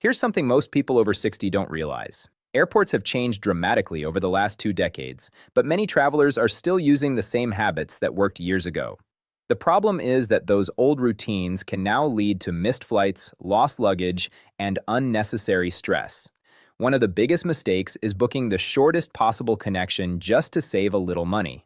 Here's something most people over 60 don't realize. Airports have changed dramatically over the last 2 decades, but many travelers are still using the same habits that worked years ago. The problem is that those old routines can now lead to missed flights, lost luggage, and unnecessary stress. One of the biggest mistakes is booking the shortest possible connection just to save a little money.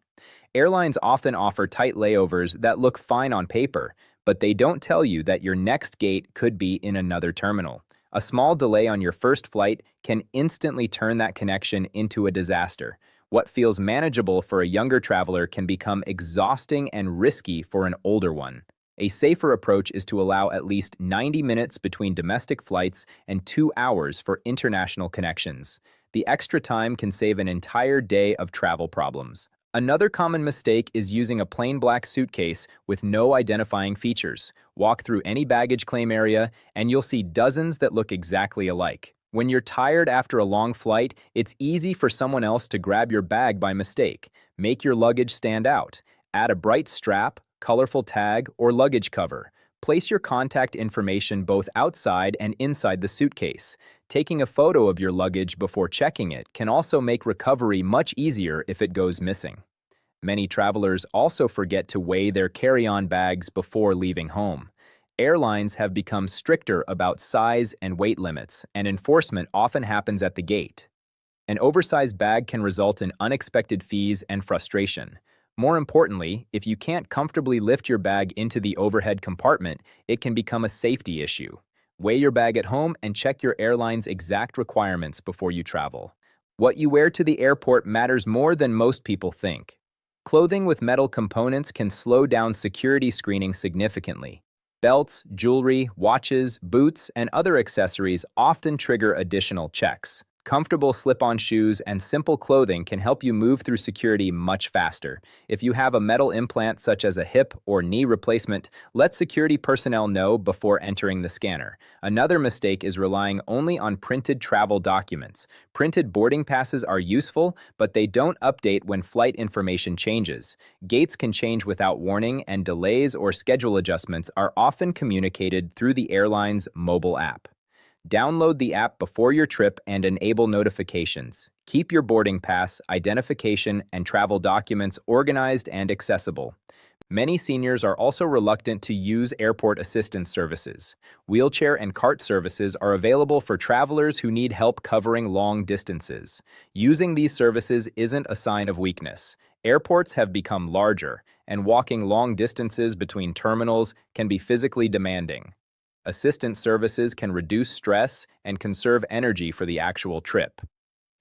Airlines often offer tight layovers that look fine on paper, but they don't tell you that your next gate could be in another terminal. A small delay on your first flight can instantly turn that connection into a disaster. What feels manageable for a younger traveler can become exhausting and risky for an older one. A safer approach is to allow at least 90 minutes between domestic flights and 2 hours for international connections. The extra time can save an entire day of travel problems. Another common mistake is using a plain black suitcase with no identifying features. Walk through any baggage claim area, and you'll see dozens that look exactly alike. When you're tired after a long flight, it's easy for someone else to grab your bag by mistake. Make your luggage stand out. Add a bright strap, colorful tag, or luggage cover. Place your contact information both outside and inside the suitcase. Taking a photo of your luggage before checking it can also make recovery much easier if it goes missing. Many travelers also forget to weigh their carry-on bags before leaving home. Airlines have become stricter about size and weight limits, and enforcement often happens at the gate. An oversized bag can result in unexpected fees and frustration. More importantly, if you can't comfortably lift your bag into the overhead compartment, it can become a safety issue. Weigh your bag at home and check your airline's exact requirements before you travel. What you wear to the airport matters more than most people think. Clothing with metal components can slow down security screening significantly. Belts, jewelry, watches, boots, and other accessories often trigger additional checks. Comfortable slip-on shoes and simple clothing can help you move through security much faster. If you have a metal implant such as a hip or knee replacement, let security personnel know before entering the scanner. Another mistake is relying only on printed travel documents. Printed boarding passes are useful, but they don't update when flight information changes. Gates can change without warning, and delays or schedule adjustments are often communicated through the airline's mobile app. Download the app before your trip and enable notifications. Keep your boarding pass, identification, and travel documents organized and accessible. Many seniors are also reluctant to use airport assistance services. Wheelchair and cart services are available for travelers who need help covering long distances. Using these services isn't a sign of weakness. Airports have become larger, and walking long distances between terminals can be physically demanding. Assistance services can reduce stress and conserve energy for the actual trip.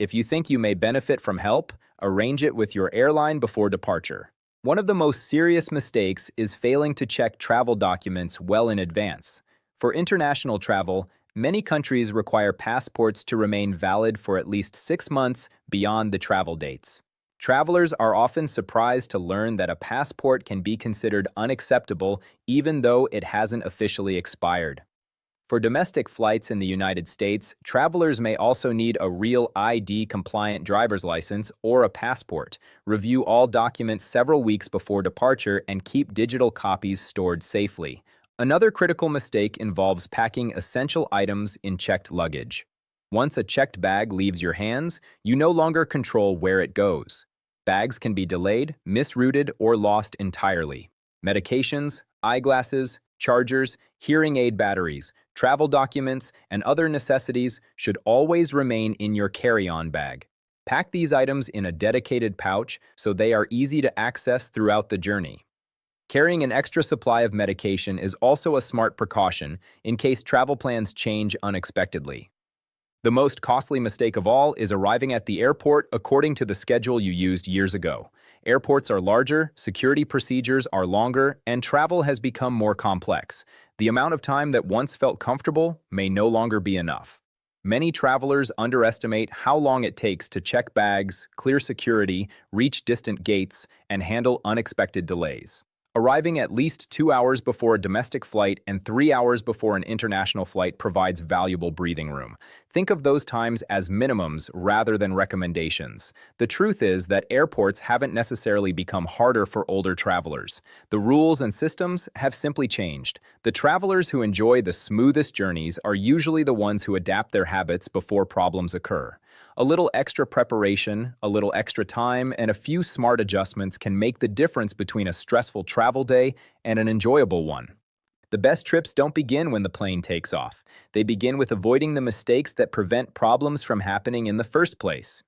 If you think you may benefit from help, arrange it with your airline before departure. One of the most serious mistakes is failing to check travel documents well in advance. For international travel, many countries require passports to remain valid for at least 6 months beyond the travel dates. Travelers are often surprised to learn that a passport can be considered unacceptable even though it hasn't officially expired. For domestic flights in the United States, travelers may also need a real ID-compliant driver's license or a passport. Review all documents several weeks before departure and keep digital copies stored safely. Another critical mistake involves packing essential items in checked luggage. Once a checked bag leaves your hands, you no longer control where it goes. Bags can be delayed, misrouted, or lost entirely. Medications, eyeglasses, chargers, hearing aid batteries, travel documents, and other necessities should always remain in your carry-on bag. Pack these items in a dedicated pouch so they are easy to access throughout the journey. Carrying an extra supply of medication is also a smart precaution in case travel plans change unexpectedly. The most costly mistake of all is arriving at the airport according to the schedule you used years ago. Airports are larger, security procedures are longer, and travel has become more complex. The amount of time that once felt comfortable may no longer be enough. Many travelers underestimate how long it takes to check bags, clear security, reach distant gates, and handle unexpected delays. Arriving at least 2 hours before a domestic flight and 3 hours before an international flight provides valuable breathing room. Think of those times as minimums rather than recommendations. The truth is that airports haven't necessarily become harder for older travelers. The rules and systems have simply changed. The travelers who enjoy the smoothest journeys are usually the ones who adapt their habits before problems occur. A little extra preparation, a little extra time, and a few smart adjustments can make the difference between a stressful travel day and an enjoyable one. The best trips don't begin when the plane takes off. They begin with avoiding the mistakes that prevent problems from happening in the first place.